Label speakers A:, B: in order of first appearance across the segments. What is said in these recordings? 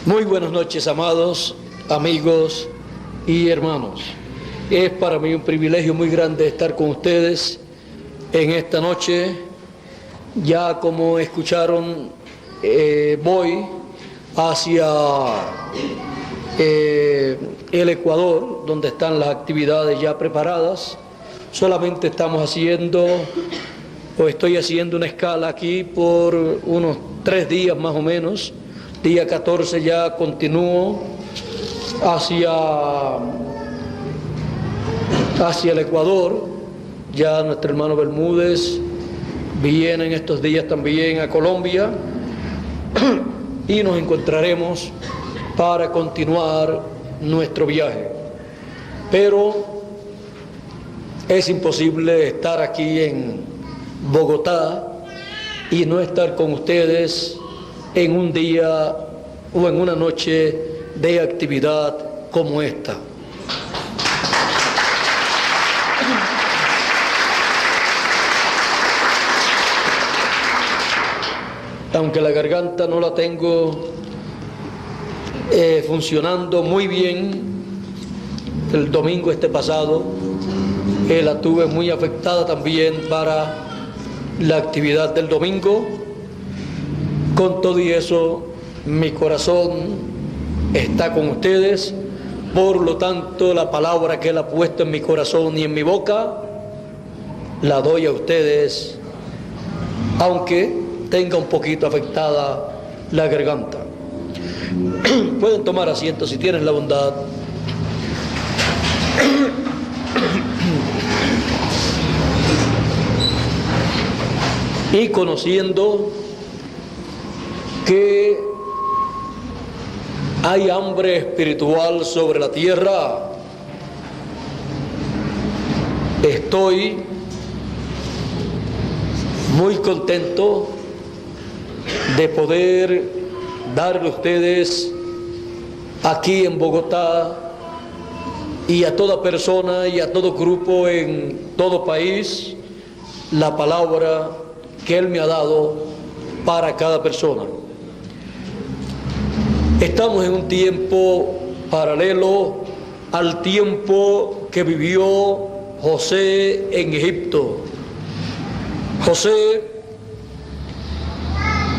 A: Muy buenas noches, amados amigos y hermanos. Es para mí un privilegio muy grande estar con ustedes en esta noche. Ya como escucharon, voy hacia el Ecuador, donde están las actividades ya preparadas. Solamente estoy haciendo una escala aquí por unos 3 días más o menos. Día 14 ya continúo hacia el Ecuador. Ya nuestro hermano Bermúdez viene en estos días también a Colombia y nos encontraremos para continuar nuestro viaje. Pero es imposible estar aquí en Bogotá y no estar con ustedes en un día o en una noche de actividad como esta. Aunque la garganta no la tengo funcionando muy bien, el domingo pasado la tuve muy afectada también para la actividad del domingo. Con todo y eso, mi corazón está con ustedes. Por lo tanto, la palabra que Él ha puesto en mi corazón y en mi boca, la doy a ustedes, aunque tenga un poquito afectada la garganta. Pueden tomar asiento si tienen la bondad. Y conociendo que hay hambre espiritual sobre la tierra, estoy muy contento de poder darle a ustedes aquí en Bogotá y a toda persona y a todo grupo en todo país la palabra que Él me ha dado para cada persona. Estamos en un tiempo paralelo al tiempo que vivió José en Egipto. José,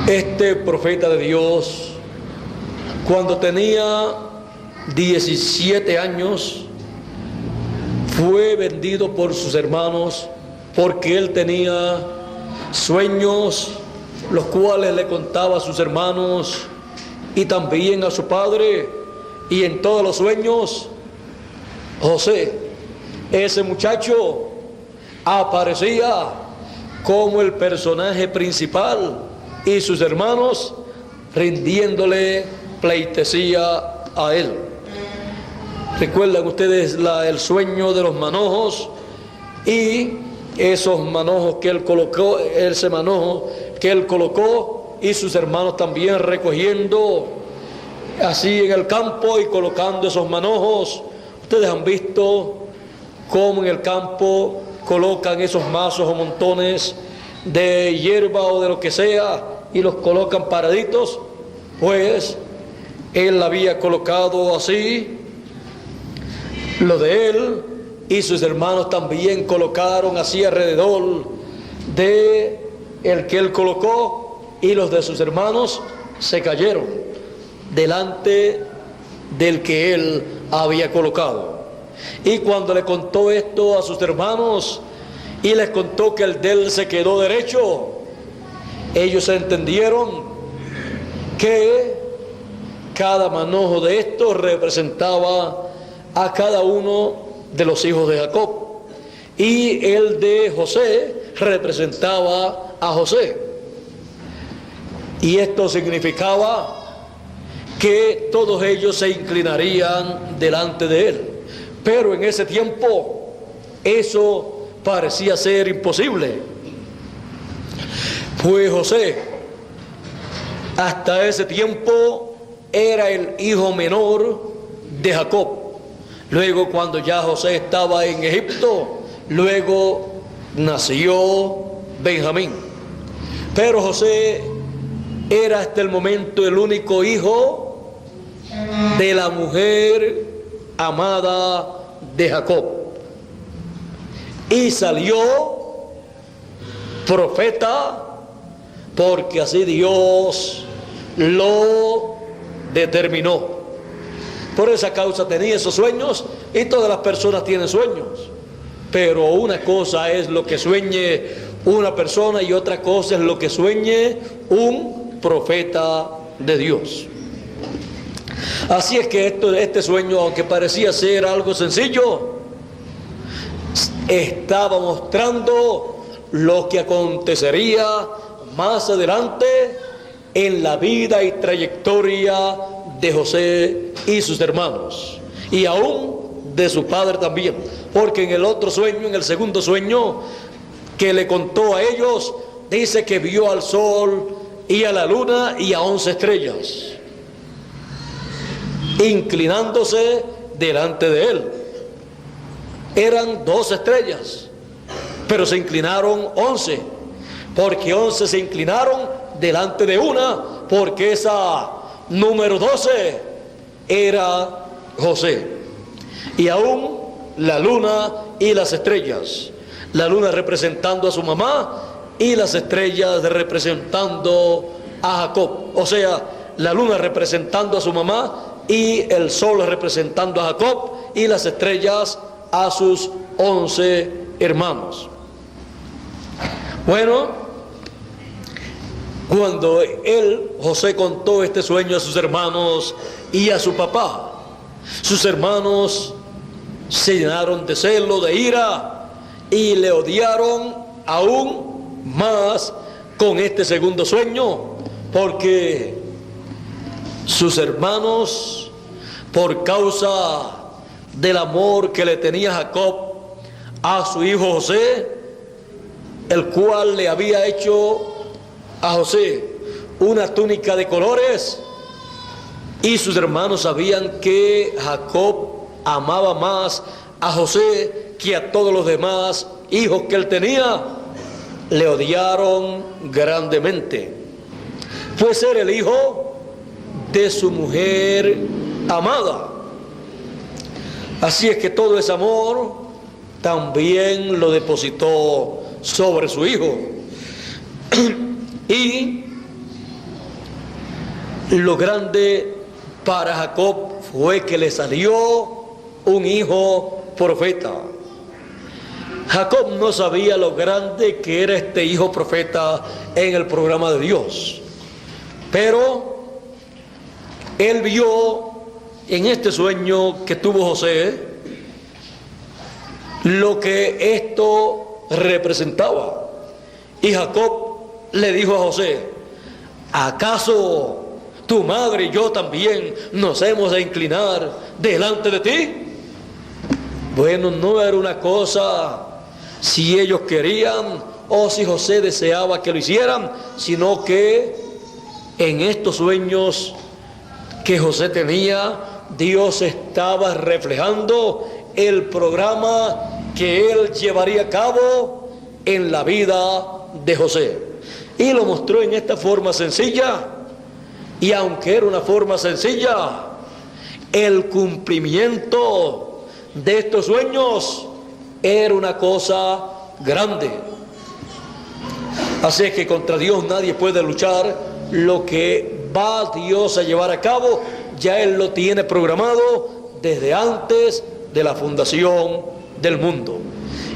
A: este profeta de Dios, cuando tenía 17 años, fue vendido por sus hermanos porque él tenía sueños, los cuales le contaba a sus hermanos y también a su padre, y en todos los sueños José, ese muchacho, aparecía como el personaje principal y sus hermanos rindiéndole pleitesía a él. ¿Recuerdan ustedes el sueño de los manojos? Y esos manojos que él colocó, ese manojo que él colocó, y sus hermanos también recogiendo así en el campo y colocando esos manojos. Ustedes han visto cómo en el campo colocan esos mazos o montones de hierba o de lo que sea y los colocan paraditos. Pues él había colocado así lo de él, y sus hermanos también colocaron así alrededor de el que él colocó, y los de sus hermanos se cayeron delante del que él había colocado. Y cuando le contó esto a sus hermanos y les contó que el de él se quedó derecho, ellos entendieron que cada manojo de estos representaba a cada uno de los hijos de Jacob, y el de José representaba a José. Y esto significaba que todos ellos se inclinarían delante de él. Pero en ese tiempo eso parecía ser imposible, pues José hasta ese tiempo era el hijo menor de Jacob. Luego, cuando ya José estaba en Egipto, luego nació Benjamín. Pero José era hasta el momento el único hijo de la mujer amada de Jacob. Y salió profeta, porque así Dios lo determinó. Por esa causa tenía esos sueños, y todas las personas tienen sueños. Pero una cosa es lo que sueñe una persona y otra cosa es lo que sueñe un profeta de Dios. Así es que este sueño, aunque parecía ser algo sencillo, estaba mostrando lo que acontecería más adelante en la vida y trayectoria de José y sus hermanos, y aún de su padre también, porque en el otro sueño, en el segundo sueño que le contó a ellos, dice que vio al sol y a la luna y a 11 estrellas inclinándose delante de él. Eran 12 estrellas, pero se inclinaron 11, porque 11 se inclinaron delante de una, porque esa número 12 era José. Y aún la luna y las estrellas, la luna representando a su mamá y las estrellas representando a Jacob, o sea, la luna representando a su mamá y el sol representando a Jacob y las estrellas a sus 11 hermanos. Bueno, cuando José contó este sueño a sus hermanos y a su papá, sus hermanos se llenaron de celo, de ira, y le odiaron aún más con este segundo sueño, porque sus hermanos, por causa del amor que le tenía Jacob a su hijo José, el cual le había hecho a José una túnica de colores, y sus hermanos sabían que Jacob amaba más a José que a todos los demás hijos que él tenía, le odiaron grandemente, pues era el hijo de su mujer amada. Así es que todo ese amor también lo depositó sobre su hijo. Y lo grande para Jacob fue que le salió un hijo profeta. Jacob no sabía lo grande que era este hijo profeta en el programa de Dios, pero él vio en este sueño que tuvo José lo que esto representaba. Y Jacob le dijo a José: ¿acaso tu madre y yo también nos hemos de inclinar delante de ti? Bueno, no era una cosa si ellos querían o si José deseaba que lo hicieran, sino que en estos sueños que José tenía, Dios estaba reflejando el programa que él llevaría a cabo en la vida de José, y lo mostró en esta forma sencilla. Y aunque era una forma sencilla, el cumplimiento de estos sueños era una cosa grande. Así es que contra Dios nadie puede luchar. Lo que va Dios a llevar a cabo, ya Él lo tiene programado desde antes de la fundación del mundo,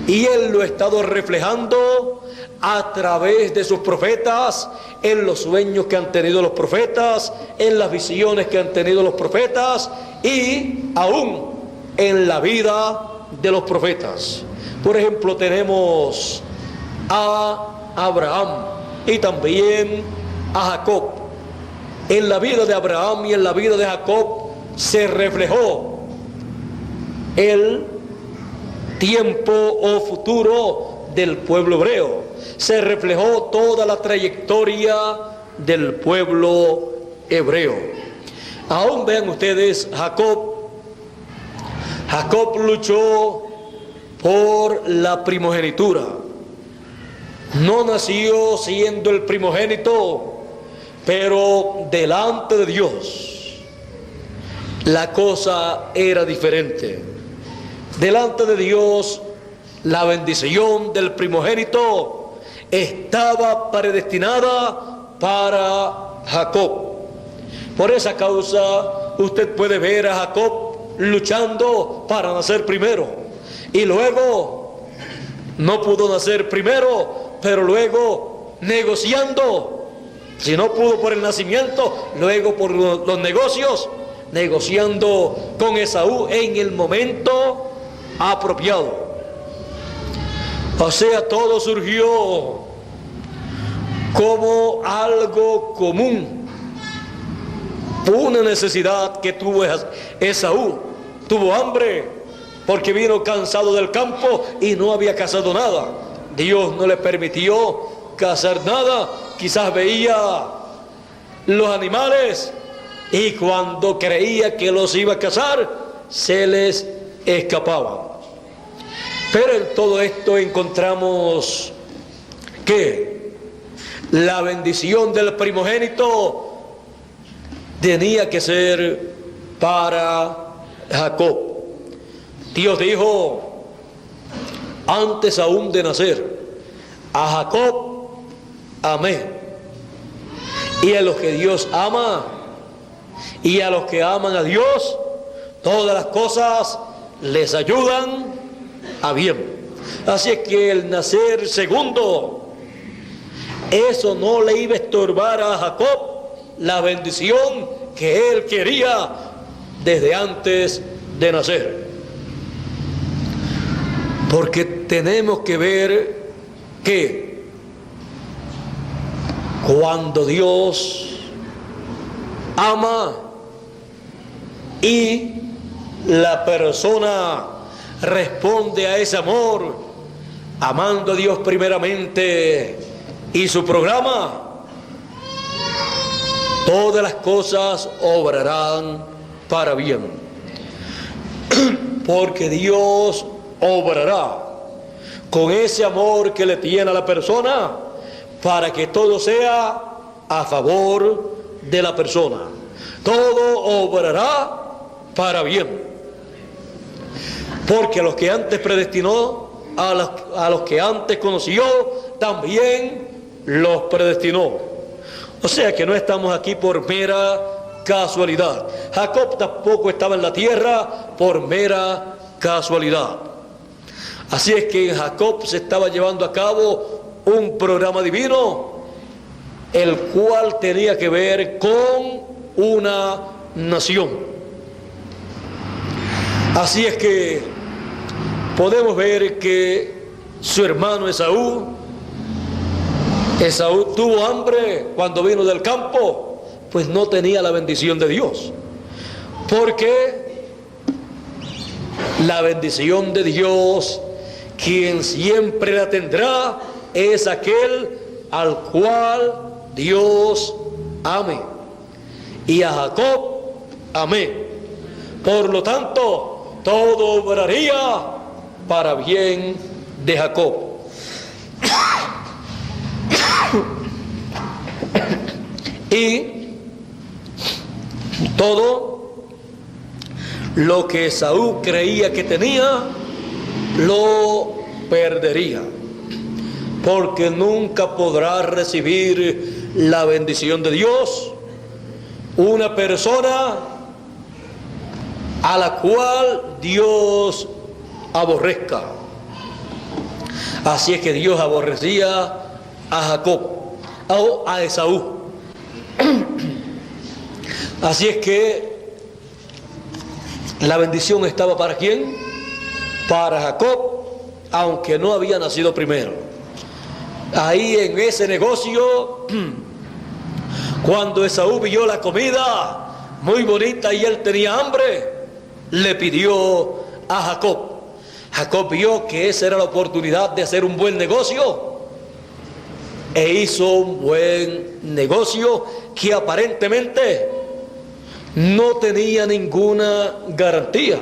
A: y Él lo ha estado reflejando a través de sus profetas, en los sueños que han tenido los profetas, en las visiones que han tenido los profetas, y aún en la vida de los profetas. Por ejemplo, tenemos a Abraham y también a Jacob. En la vida de Abraham y en la vida de Jacob se reflejó el tiempo o futuro del pueblo hebreo. Se reflejó toda la trayectoria del pueblo hebreo. Aún vean ustedes, Jacob luchó por la primogenitura. No nació siendo el primogénito, pero delante de Dios la cosa era diferente. Delante de Dios, la bendición del primogénito estaba predestinada para Jacob. Por esa causa, usted puede ver a Jacob luchando para nacer primero. Y luego, no pudo nacer primero, pero luego negociando. Si no pudo por el nacimiento, luego por los negocios, negociando con Esaú en el momento apropiado. O sea, todo surgió como algo común. Una necesidad que tuvo Esaú. Tuvo hambre porque vino cansado del campo y no había cazado nada. Dios no le permitió cazar nada. Quizás veía los animales y cuando creía que los iba a cazar, se les escapaban. Pero en todo esto encontramos que la bendición del primogénito tenía que ser para Jacob. Dios dijo, antes aún de nacer, a Jacob amé. Y a los que Dios ama, y a los que aman a Dios, todas las cosas les ayudan a bien. Así es que el nacer segundo, eso no le iba a estorbar a Jacob la bendición que él quería desde antes de nacer. Porque tenemos que ver que cuando Dios ama y la persona responde a ese amor, amando a Dios primeramente y su programa, todas las cosas obrarán para bien. Porque Dios obrará con ese amor que le tiene a la persona para que todo sea a favor de la persona. Todo obrará para bien. Porque a los que antes predestinó, a los que antes conoció, también los predestinó. O sea que no estamos aquí por mera casualidad. Jacob tampoco estaba en la tierra por mera casualidad. Así es que en Jacob se estaba llevando a cabo un programa divino, el cual tenía que ver con una nación. Así es que podemos ver que su hermano Esaú tuvo hambre cuando vino del campo, pues no tenía la bendición de Dios. Porque la bendición de Dios, quien siempre la tendrá, es aquel al cual Dios ame. Y a Jacob amé. Por lo tanto, todo obraría para bien de Jacob. Y todo lo que Esaú creía que tenía, lo perdería, porque nunca podrá recibir la bendición de Dios una persona a la cual Dios aborrezca. Así es que Dios aborrecía a Jacob, o a Esaú. Así es que la bendición estaba ¿para quién? Para Jacob, aunque no había nacido primero. Ahí en ese negocio, cuando Esaú vio la comida muy bonita y él tenía hambre, le pidió a Jacob. Jacob vio que esa era la oportunidad de hacer un buen negocio e hizo un buen negocio que aparentemente no tenía ninguna garantía.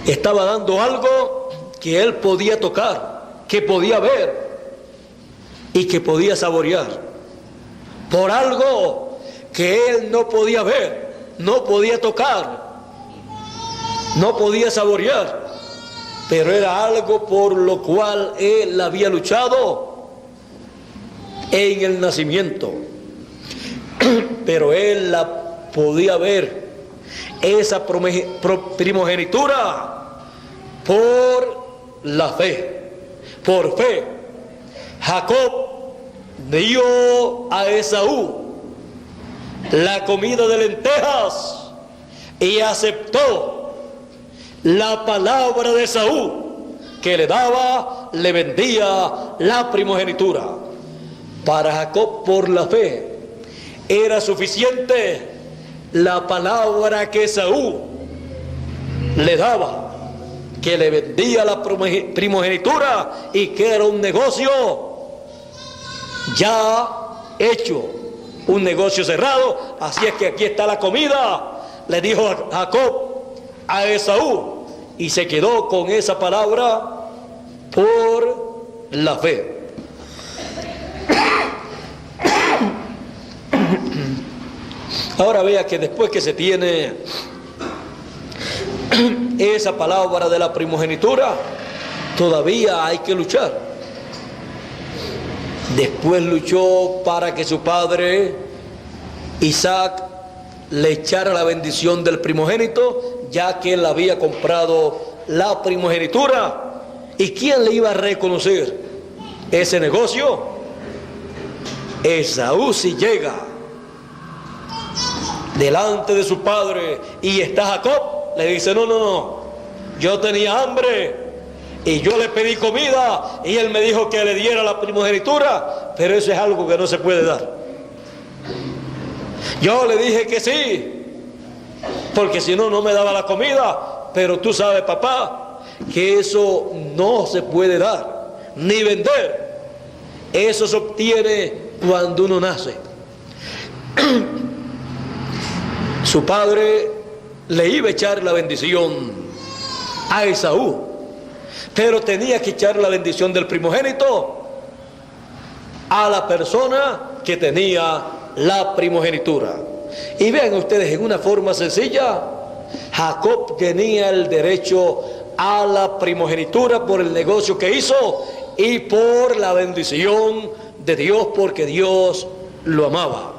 A: Estaba dando algo que él podía tocar, que podía ver y que podía saborear, por algo que él no podía ver, no podía tocar, no podía saborear, pero era algo por lo cual él había luchado en el nacimiento. Pero él la podía ver, esa primogenitura, por la fe. Por fe, Jacob dio a Esaú la comida de lentejas y aceptó la palabra de Esaú, que le daba, le vendía la primogenitura. Para Jacob, por la fe, era suficiente la palabra que Esaú le daba, que le vendía la primogenitura y que era un negocio ya hecho, un negocio cerrado. Así es que aquí está la comida, le dijo Jacob a Esaú, y se quedó con esa palabra por la fe. Ahora vea que después que se tiene esa palabra de la primogenitura, todavía hay que luchar. Después luchó para que su padre Isaac le echara la bendición del primogénito, ya que él había comprado la primogenitura. ¿Y quién le iba a reconocer ese negocio? Esaú. Si llega delante de su padre y está Jacob, le dice: no, yo tenía hambre y yo le pedí comida y él me dijo que le diera la primogenitura, pero eso es algo que no se puede dar. Yo le dije que sí, porque si no, no me daba la comida, pero tú sabes, papá, que eso no se puede dar ni vender. Eso se obtiene cuando uno nace. Su padre le iba a echar la bendición a Esaú, pero tenía que echar la bendición del primogénito a la persona que tenía la primogenitura. Y vean ustedes, en una forma sencilla, Jacob tenía el derecho a la primogenitura por el negocio que hizo y por la bendición de Dios, porque Dios lo amaba,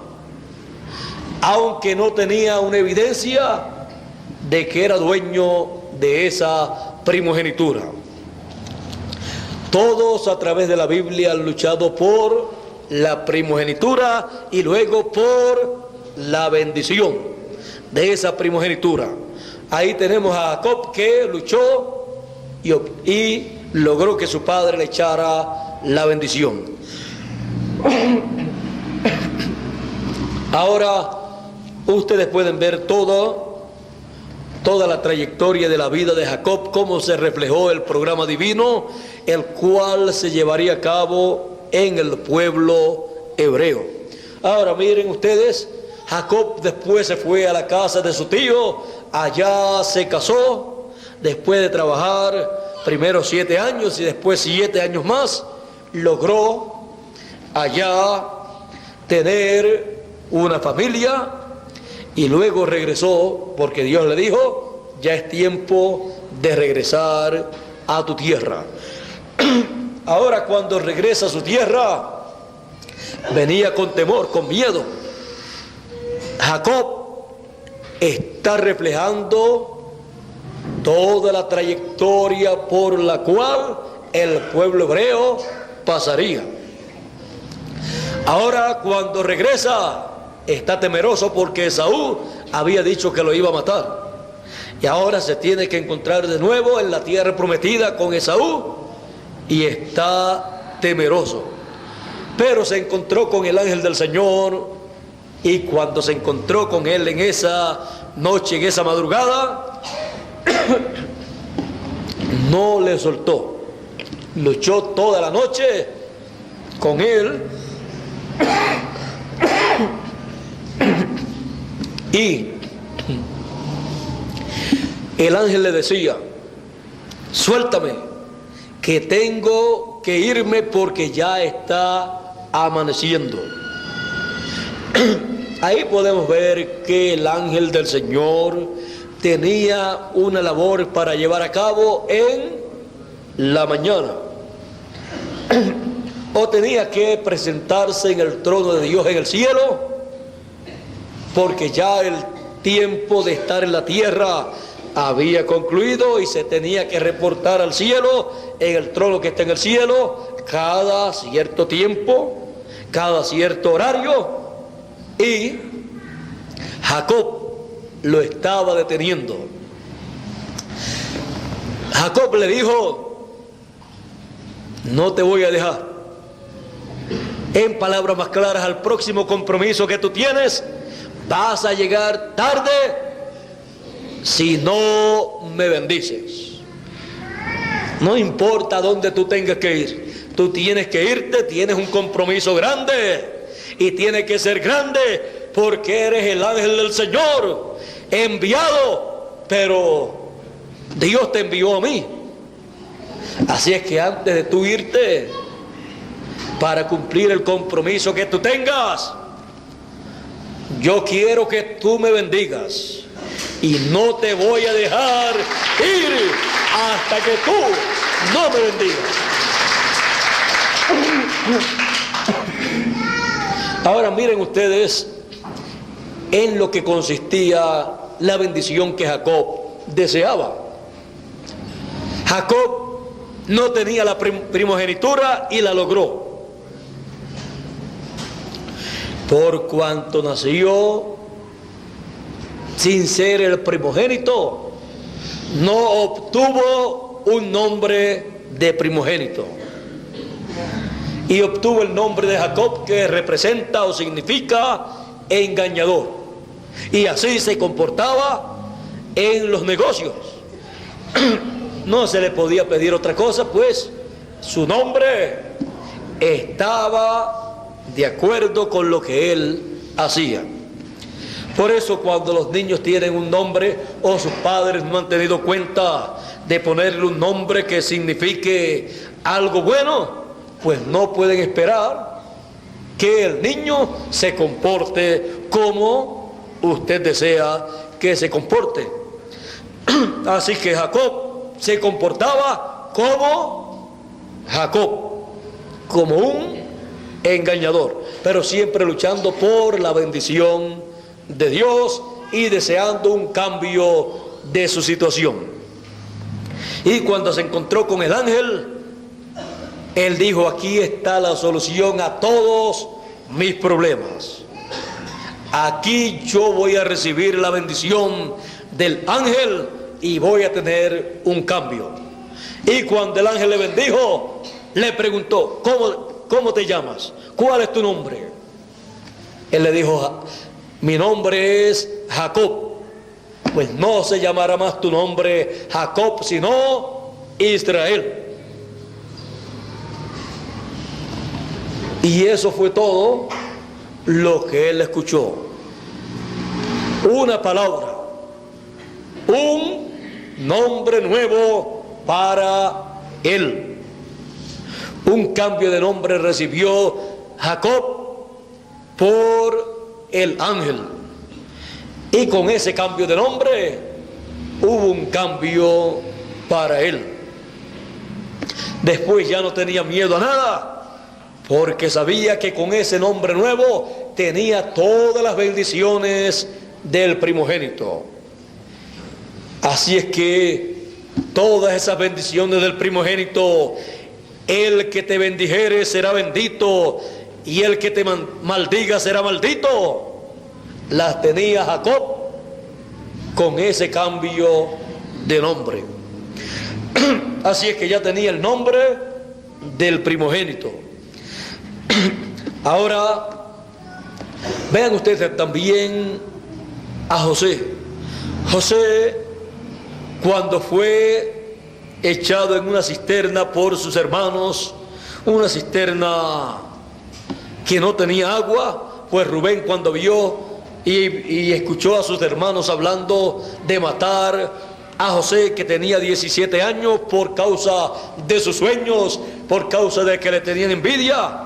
A: aunque no tenía una evidencia de que era dueño de esa primogenitura. Todos a través de la Biblia han luchado por la primogenitura y luego por la bendición de esa primogenitura. Ahí tenemos a Jacob, que luchó y logró que su padre le echara la bendición. Ahora ustedes pueden ver toda la trayectoria de la vida de Jacob, cómo se reflejó el programa divino, el cual se llevaría a cabo en el pueblo hebreo. Ahora miren ustedes, Jacob después se fue a la casa de su tío, allá se casó, después de trabajar primero 7 años y después 7 años más, logró allá tener una familia y luego regresó, porque Dios le dijo: ya es tiempo de regresar a tu tierra. Ahora, cuando regresa a su tierra, venía con temor, con miedo. Jacob está reflejando toda la trayectoria por la cual el pueblo hebreo pasaría. Ahora, cuando regresa, está temeroso porque Esaú había dicho que lo iba a matar. Y ahora se tiene que encontrar de nuevo en la tierra prometida con Esaú y está temeroso. Pero se encontró con el ángel del Señor, y cuando se encontró con él en esa noche, en esa madrugada, no le soltó. Luchó toda la noche con él y el ángel le decía: suéltame, que tengo que irme porque ya está amaneciendo. Ahí podemos ver que el ángel del Señor tenía una labor para llevar a cabo en la mañana. O tenía que presentarse en el trono de Dios en el cielo, porque ya el tiempo de estar en la tierra había concluido y se tenía que reportar al cielo, en el trono que está en el cielo, cada cierto tiempo, cada cierto horario. Y Jacob lo estaba deteniendo. Jacob le dijo: no te voy a dejar. En palabras más claras, al próximo compromiso que tú tienes, vas a llegar tarde si no me bendices. No importa dónde tú tengas que ir, tú tienes que irte, tienes un compromiso grande. Y tiene que ser grande porque eres el ángel del Señor, enviado, pero Dios te envió a mí. Así es que antes de tú irte, para cumplir el compromiso que tú tengas, yo quiero que tú me bendigas y no te voy a dejar ir hasta que tú no me bendigas. Ahora miren ustedes en lo que consistía la bendición que Jacob deseaba. Jacob no tenía la primogenitura y la logró. Por cuanto nació sin ser el primogénito, no obtuvo un nombre de primogénito. Y obtuvo el nombre de Jacob, que representa o significa engañador. Y así se comportaba en los negocios. No se le podía pedir otra cosa, pues su nombre estaba de acuerdo con lo que él hacía. Por eso cuando los niños tienen un nombre o sus padres no han tenido cuenta de ponerle un nombre que signifique algo bueno, pues no pueden esperar que el niño se comporte como usted desea que se comporte. Así que Jacob se comportaba como Jacob, como un engañador, pero siempre luchando por la bendición de Dios y deseando un cambio de su situación. Y cuando se encontró con el ángel, él dijo: aquí está la solución a todos mis problemas. Aquí yo voy a recibir la bendición del ángel y voy a tener un cambio. Y cuando el ángel le bendijo, le preguntó: ¿Cómo te llamas? ¿Cuál es tu nombre? Él le dijo: mi nombre es Jacob. Pues no se llamará más tu nombre Jacob, sino Israel. Y eso fue todo lo que él escuchó. Una palabra, un nombre nuevo para él. Un cambio de nombre recibió Jacob por el ángel. Y con ese cambio de nombre hubo un cambio para él. Después ya no tenía miedo a nada, porque sabía que con ese nombre nuevo tenía todas las bendiciones del primogénito. Así es que todas esas bendiciones del primogénito, el que te bendijere será bendito y el que te maldiga será maldito, las tenía Jacob con ese cambio de nombre. Así es que ya tenía el nombre del primogénito. Ahora vean ustedes también a José. José, cuando fue echado en una cisterna por sus hermanos, una cisterna que no tenía agua, pues Rubén, cuando vio y escuchó a sus hermanos hablando de matar a José, que tenía 17 años, por causa de sus sueños, por causa de que le tenían envidia,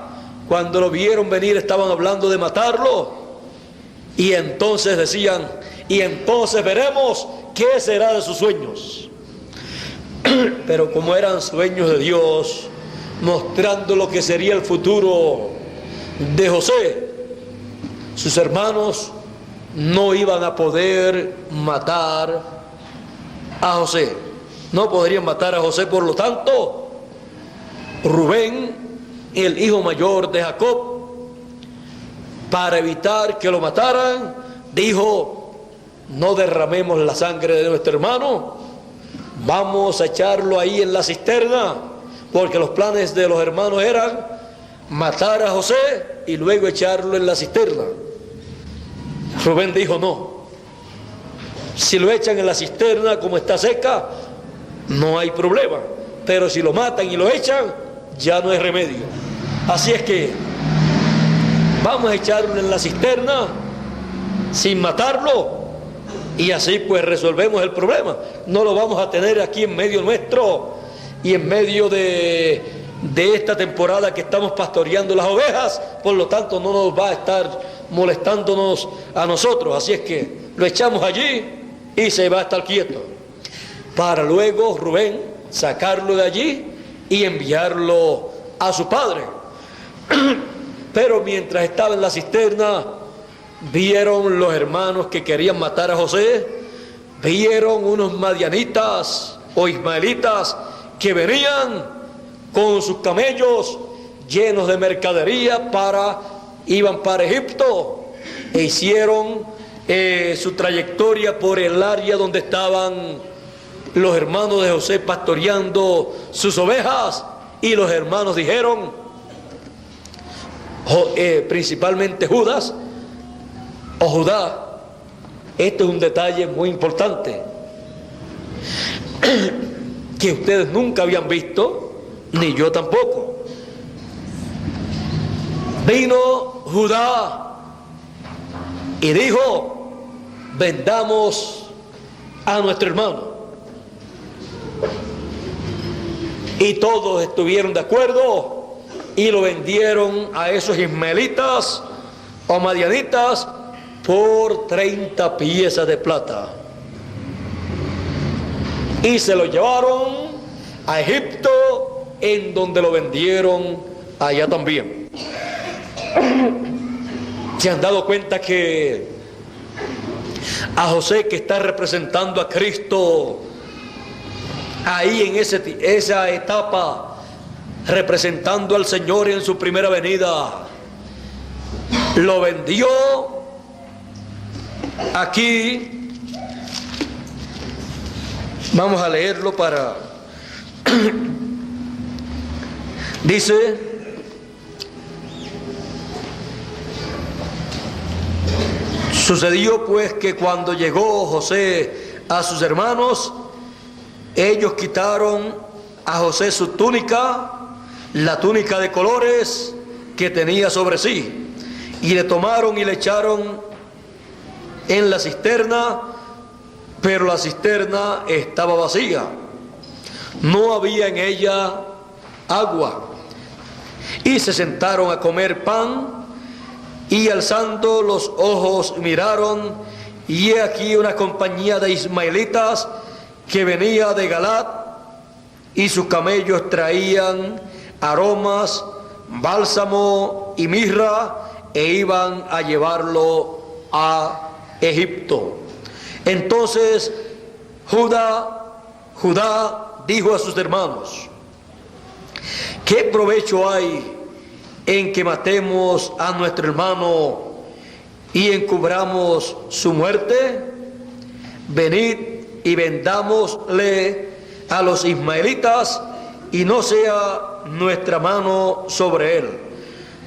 A: cuando lo vieron venir estaban hablando de matarlo. Y entonces decían, y entonces veremos qué será de sus sueños. Pero como eran sueños de Dios, mostrando lo que sería el futuro de José, sus hermanos no iban a poder matar a José. No podrían matar a José, por lo tanto, Rubén, el hijo mayor de Jacob, para evitar que lo mataran, dijo: no derramemos la sangre de nuestro hermano, vamos a echarlo ahí en la cisterna, porque los planes de los hermanos eran matar a José y luego echarlo en la cisterna. Rubén dijo: no, si lo echan en la cisterna como está seca, no hay problema, pero si lo matan y lo echan, ya no hay remedio. Así es que vamos a echarlo en la cisterna sin matarlo, y así pues resolvemos el problema. No lo vamos a tener aquí en medio nuestro y en medio de esta temporada que estamos pastoreando las ovejas, por lo tanto no nos va a estar molestándonos a nosotros. Así es que lo echamos allí y se va a estar quieto, para luego Rubén sacarlo de allí y enviarlo a su padre. Pero mientras estaba en la cisterna, vieron los hermanos que querían matar a José, vieron unos madianitas o ismaelitas que venían con sus camellos llenos de mercadería, iban para Egipto, e hicieron su trayectoria por el área donde estaban los hermanos de José pastoreando sus ovejas. Y los hermanos dijeron, principalmente Judas o Judá, este es un detalle muy importante que ustedes nunca habían visto, ni yo tampoco. Vino Judá y dijo: vendamos a nuestro hermano. Y todos estuvieron de acuerdo y lo vendieron a esos ismaelitas o madianitas por 30 piezas de plata. Y se lo llevaron a Egipto, en donde lo vendieron allá también. ¿Se han dado cuenta que a José, que está representando a Cristo ahí en esa etapa, representando al Señor en su primera venida, lo vendió aquí? Vamos a leerlo para... Dice: sucedió pues que cuando llegó José a sus hermanos, ellos quitaron a José su túnica, la túnica de colores que tenía sobre sí, y le tomaron y le echaron en la cisterna, pero la cisterna estaba vacía, no había en ella agua. Y se sentaron a comer pan, y alzando los ojos miraron, y he aquí una compañía de ismaelitas que venía de Galat, y sus camellos traían aromas, bálsamo y mirra, e iban a llevarlo a Egipto. Entonces Judá dijo a sus hermanos: ¿qué provecho hay en que matemos a nuestro hermano y encubramos su muerte? Venid y vendámosle a los ismaelitas, y no sea nuestra mano sobre él,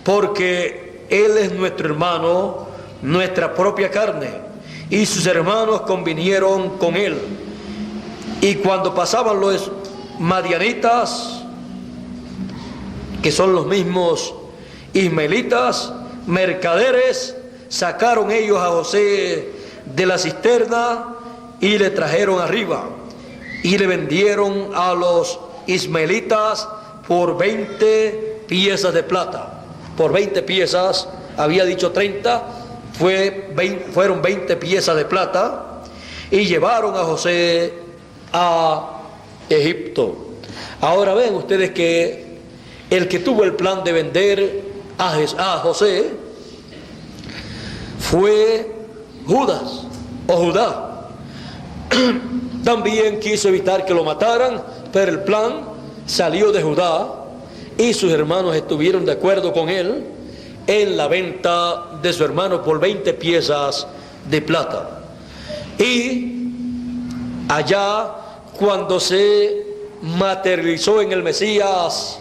A: porque él es nuestro hermano, nuestra propia carne. Y sus hermanos convinieron con él. Y cuando pasaban los madianitas, que son los mismos ismaelitas, mercaderes, sacaron ellos a José de la cisterna y le trajeron arriba, y le vendieron a los ismaelitas por 20 piezas de plata. Por 20 piezas, había dicho 30, fueron 20 piezas de plata y llevaron a José a Egipto. Ahora ven ustedes que el que tuvo el plan de vender a José fue Judas o Judá. También quiso evitar que lo mataran, pero el plan salió de Judá y sus hermanos estuvieron de acuerdo con él en la venta de su hermano por 20 piezas de plata. Y allá, cuando se materializó en el Mesías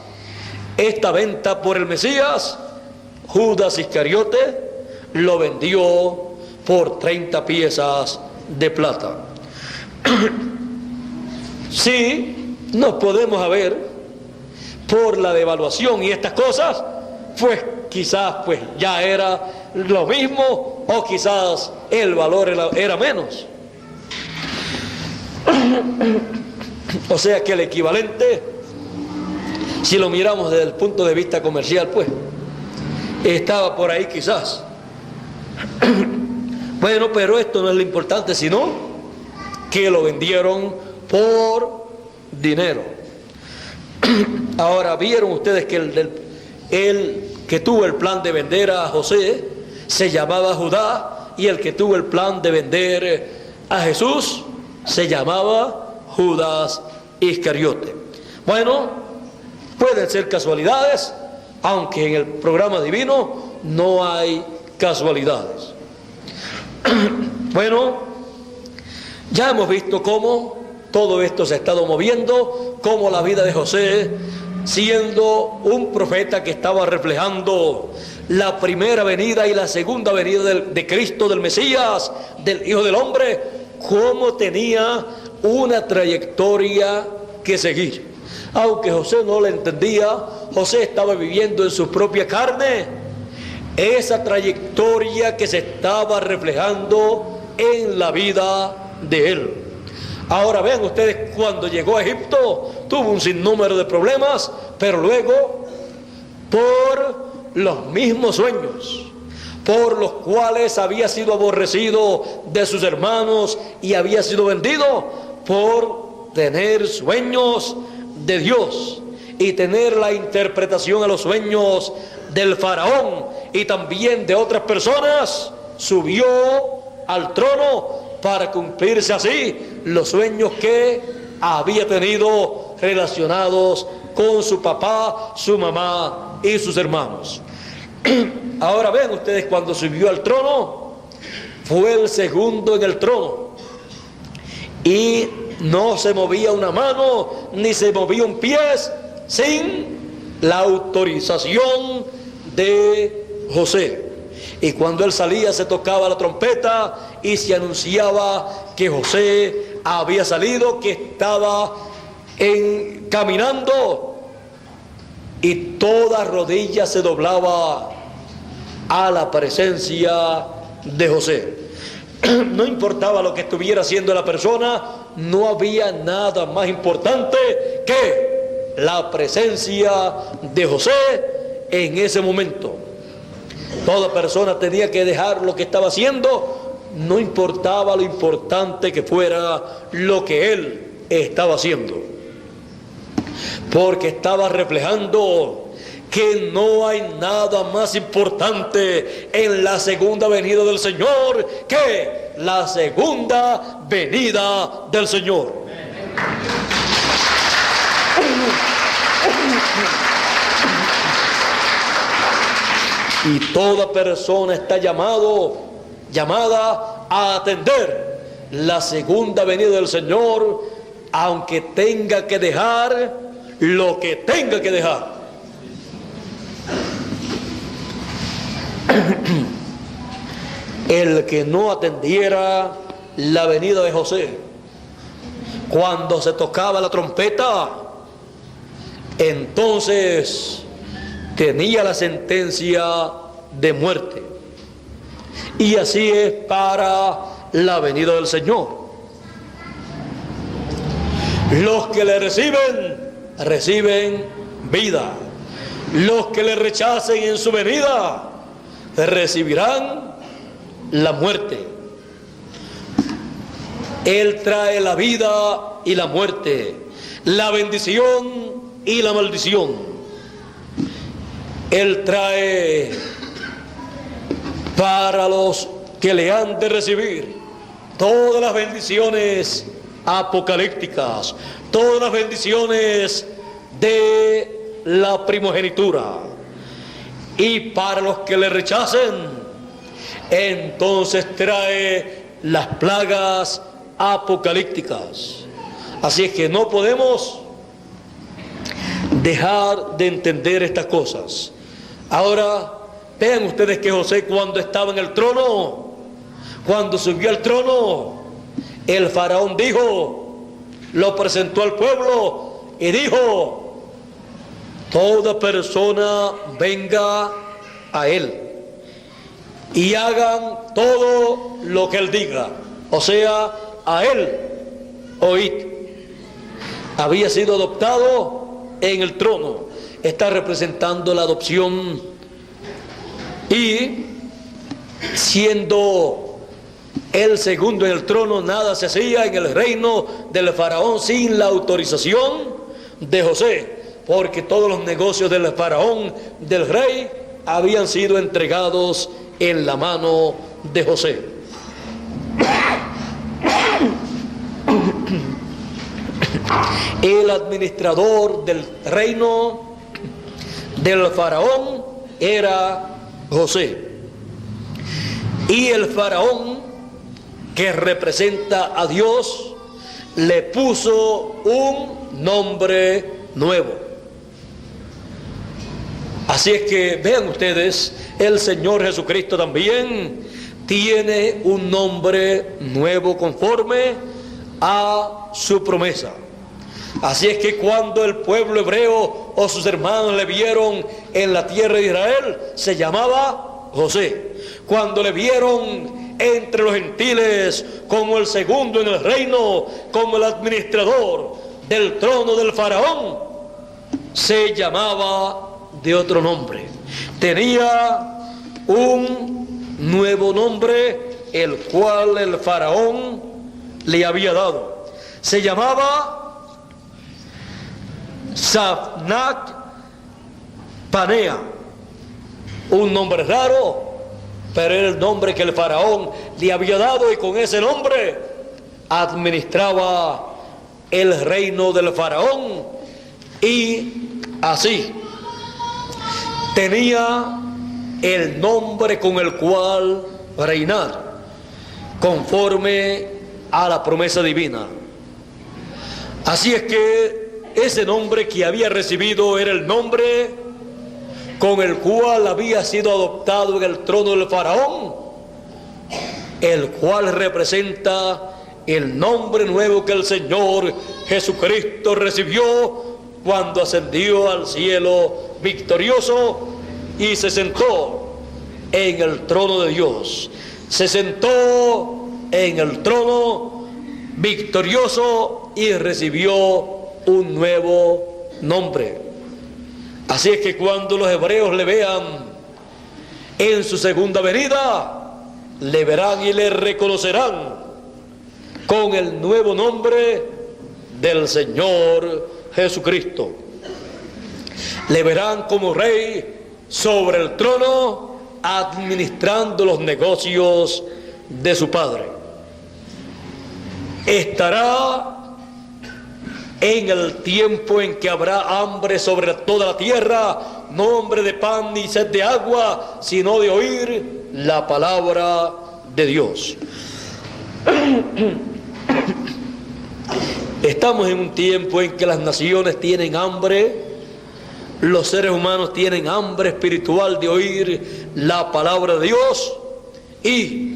A: esta venta por el Mesías, Judas Iscariote lo vendió por 30 piezas de plata. Sí, nos podemos ver por la devaluación y estas cosas, pues quizás pues ya era lo mismo o quizás el valor era menos. O sea que el equivalente, si lo miramos desde el punto de vista comercial, pues estaba por ahí quizás. Bueno, pero esto no es lo importante, sino que lo vendieron por dinero. Ahora, vieron ustedes que el que tuvo el plan de vender a José se llamaba Judá, y el que tuvo el plan de vender a Jesús se llamaba Judas Iscariote. Bueno, pueden ser casualidades, aunque en el programa divino no hay casualidades. Bueno, ya hemos visto cómo todo esto se ha estado moviendo, cómo la vida de José, siendo un profeta que estaba reflejando la primera venida y la segunda venida de Cristo, del Mesías, del Hijo del Hombre, cómo tenía una trayectoria que seguir. Aunque José no la entendía, José estaba viviendo en su propia carne esa trayectoria que se estaba reflejando en la vida de él. Ahora vean ustedes, cuando llegó a Egipto tuvo un sinnúmero de problemas, pero luego, por los mismos sueños por los cuales había sido aborrecido de sus hermanos y había sido vendido, por tener sueños de Dios y tener la interpretación a los sueños del faraón y también de otras personas, subió al trono para cumplirse así los sueños que había tenido relacionados con su papá, su mamá y sus hermanos. Ahora ven ustedes, cuando subió al trono, fue el segundo en el trono y no se movía una mano ni se movía un pie sin la autorización de José. Y cuando él salía se tocaba la trompeta y se anunciaba que José había salido, que estaba caminando, y toda rodilla se doblaba a la presencia de José. No importaba lo que estuviera haciendo la persona, no había nada más importante que la presencia de José en ese momento. Toda persona tenía que dejar lo que estaba haciendo, no importaba lo importante que fuera lo que él estaba haciendo, porque estaba reflejando que no hay nada más importante en la segunda venida del Señor que la segunda venida del Señor. Y toda persona está llamada a atender la segunda venida del Señor, aunque tenga que dejar lo que tenga que dejar. El que no atendiera la venida de José cuando se tocaba la trompeta, entonces tenía la sentencia de muerte. Y así es para la venida del Señor. Los que le reciben vida. Los que le rechacen en su venida recibirán la muerte. Él trae la vida y la muerte, la bendición y la maldición. Él trae para los que le han de recibir todas las bendiciones apocalípticas, todas las bendiciones de la primogenitura. Y para los que le rechacen, entonces trae las plagas apocalípticas. Así es que no podemos dejar de entender estas cosas. Ahora, vean ustedes que José, cuando estaba en el trono, cuando subió al trono, el faraón dijo, lo presentó al pueblo y dijo: toda persona venga a él y hagan todo lo que él diga, o sea, a él oíd. Había sido adoptado en el trono, está representando la adopción, y siendo el segundo en el trono, nada se hacía en el reino del faraón sin la autorización de José, porque todos los negocios del faraón, del rey, habían sido entregados en la mano de José. El administrador del reino del faraón era José, y el faraón, que representa a Dios, le puso un nombre nuevo. Así es que vean ustedes, el Señor Jesucristo también tiene un nombre nuevo conforme a su promesa. Así es que cuando el pueblo hebreo o sus hermanos le vieron en la tierra de Israel, se llamaba José. Cuando le vieron entre los gentiles como el segundo en el reino, como el administrador del trono del faraón, se llamaba de otro nombre. Tenía un nuevo nombre, el cual el faraón le había dado. Se llamaba Zaphnath Panea, un nombre raro, pero era el nombre que el faraón le había dado, y con ese nombre administraba el reino del faraón, y así tenía el nombre con el cual reinar, conforme a la promesa divina. Así es que ese nombre que había recibido era el nombre con el cual había sido adoptado en el trono del faraón, el cual representa el nombre nuevo que el Señor Jesucristo recibió cuando ascendió al cielo victorioso y se sentó en el trono de Dios. Se sentó en el trono victorioso y recibió un nuevo nombre. Así es que cuando los hebreos le vean en su segunda venida, le verán y le reconocerán con el nuevo nombre del Señor Jesucristo. Le verán como rey sobre el trono, administrando los negocios de su Padre. Estará en el tiempo en que habrá hambre sobre toda la tierra, no hambre de pan ni sed de agua, sino de oír la palabra de Dios. Estamos en un tiempo en que las naciones tienen hambre, los seres humanos tienen hambre espiritual de oír la palabra de Dios, y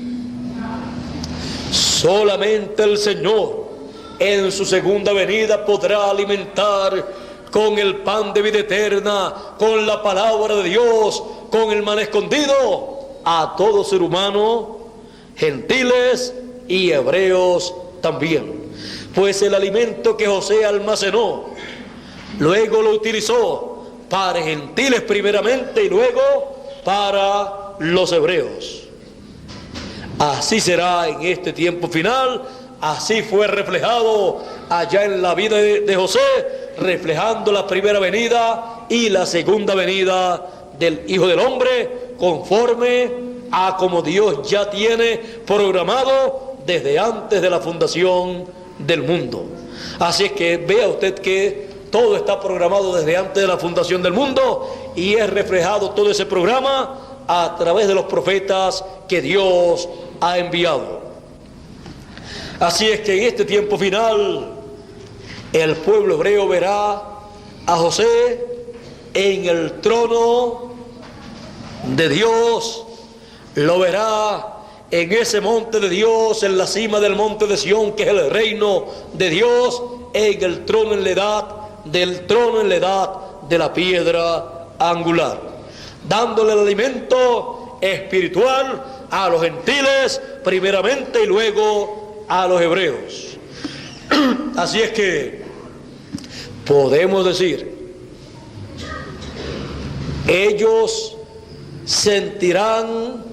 A: solamente el Señor en su segunda venida podrá alimentar con el pan de vida eterna, con la palabra de Dios, con el maná escondido, a todo ser humano, gentiles y hebreos también. Pues el alimento que José almacenó, luego lo utilizó para gentiles primeramente y luego para los hebreos. Así será en este tiempo final. Así fue reflejado allá en la vida de José, reflejando la primera venida y la segunda venida del Hijo del Hombre, conforme a como Dios ya tiene programado desde antes de la fundación del mundo. Así es que vea usted que todo está programado desde antes de la fundación del mundo, y es reflejado todo ese programa a través de los profetas que Dios ha enviado. Así es que en este tiempo final el pueblo hebreo verá a José en el trono de Dios, lo verá en ese monte de Dios, en la cima del monte de Sión, que es el reino de Dios, en el trono en la edad, del trono en la edad de la piedra angular, dándole el alimento espiritual a los gentiles primeramente y luego a los hebreos. Así es que podemos decir, ellos sentirán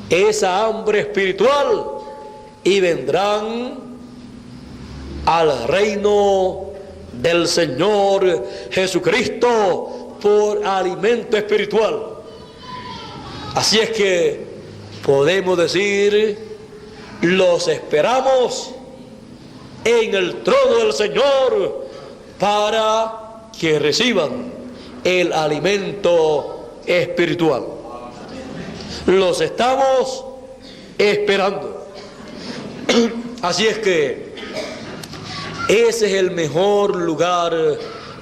A: esa hambre espiritual y vendrán al reino del Señor Jesucristo por alimento espiritual. Así es que podemos decir, los esperamos en el trono del Señor para que reciban el alimento espiritual. Los estamos esperando. Así es que ese es el mejor lugar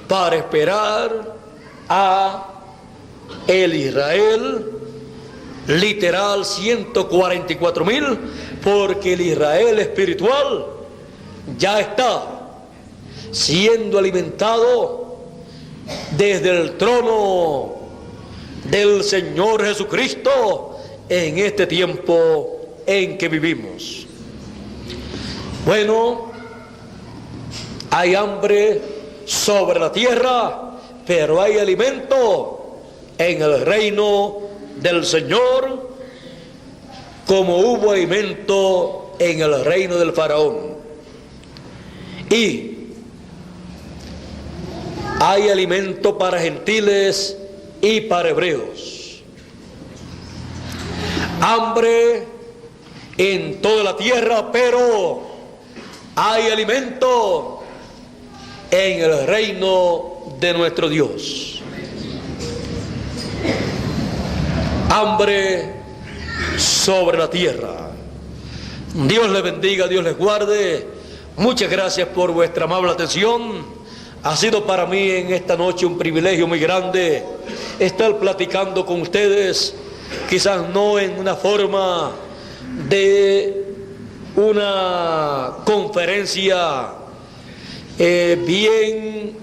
A: para esperar a el Israel literal 144,000, porque el Israel espiritual ya está siendo alimentado desde el trono del Señor Jesucristo en este tiempo en que vivimos. Bueno, hay hambre sobre la tierra, pero hay alimento en el reino del Señor, como hubo alimento en el reino del faraón. Y hay alimento para gentiles y para hebreos. Hambre en toda la tierra, pero hay alimento en el reino de nuestro Dios. Hambre sobre la tierra. Dios les bendiga, Dios les guarde. Muchas gracias por vuestra amable atención. Ha sido para mí en esta noche un privilegio muy grande estar platicando con ustedes, quizás no en una forma de una conferencia bien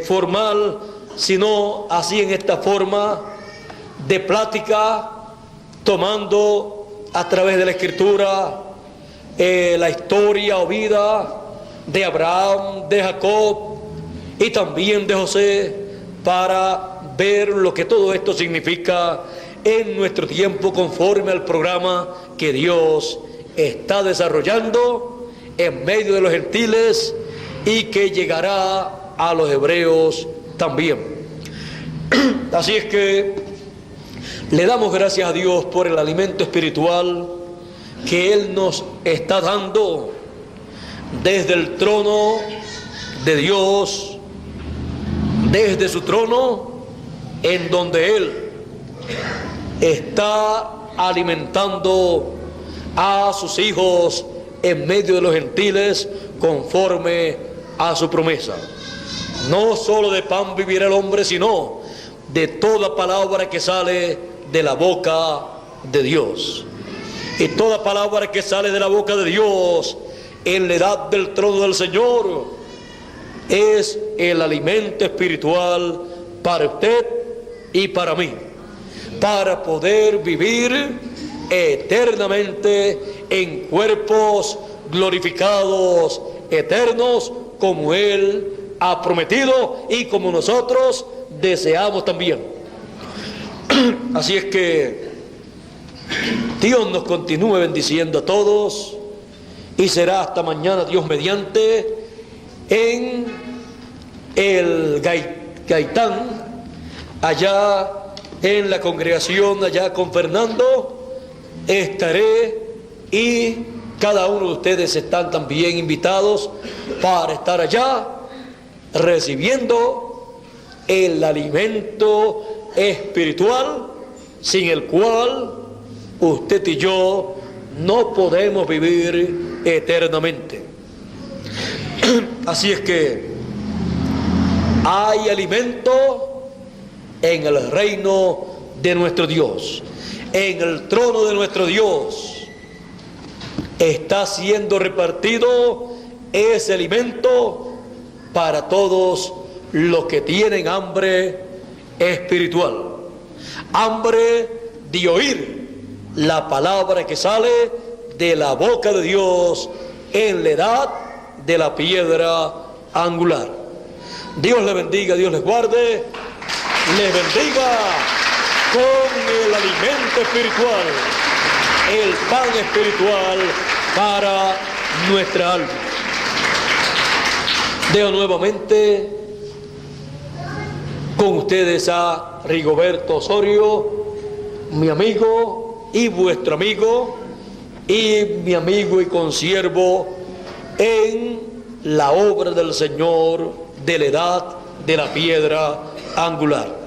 A: formal, sino así en esta forma de plática, tomando a través de la Escritura la historia o vida de Abraham, de Jacob y también de José, para ver lo que todo esto significa en nuestro tiempo conforme al programa que Dios está desarrollando en medio de los gentiles y que llegará a los hebreos también. Así es que le damos gracias a Dios por el alimento espiritual que Él nos está dando desde el trono de Dios, desde su trono, en donde Él está alimentando a sus hijos en medio de los gentiles conforme a su promesa. No solo de pan vivirá el hombre, sino de toda palabra que sale de la boca de Dios. Y toda palabra que sale de la boca de Dios en la edad del trono del Señor es el alimento espiritual para usted y para mí, para poder vivir eternamente en cuerpos glorificados, eternos, como Él ha prometido y como nosotros deseamos también. Así es que Dios nos continúe bendiciendo a todos y será hasta mañana, Dios mediante, en el Gaitán, allá en la congregación, allá con Fernando, estaré, y cada uno de ustedes están también invitados para estar allá recibiendo el alimento espiritual sin el cual usted y yo no podemos vivir eternamente. Así es que hay alimento en el reino de nuestro Dios, en el trono de nuestro Dios. Está siendo repartido ese alimento para todos los que tienen hambre espiritual, hambre de oír la palabra que sale de la boca de Dios en la edad de la piedra angular. Dios les bendiga, Dios les guarde, les bendiga con el alimento espiritual, el pan espiritual para nuestra alma. Dejo nuevamente con ustedes a Rigoberto Osorio, mi amigo y vuestro amigo, y mi amigo y consiervo en la obra del Señor de la edad de la piedra angular.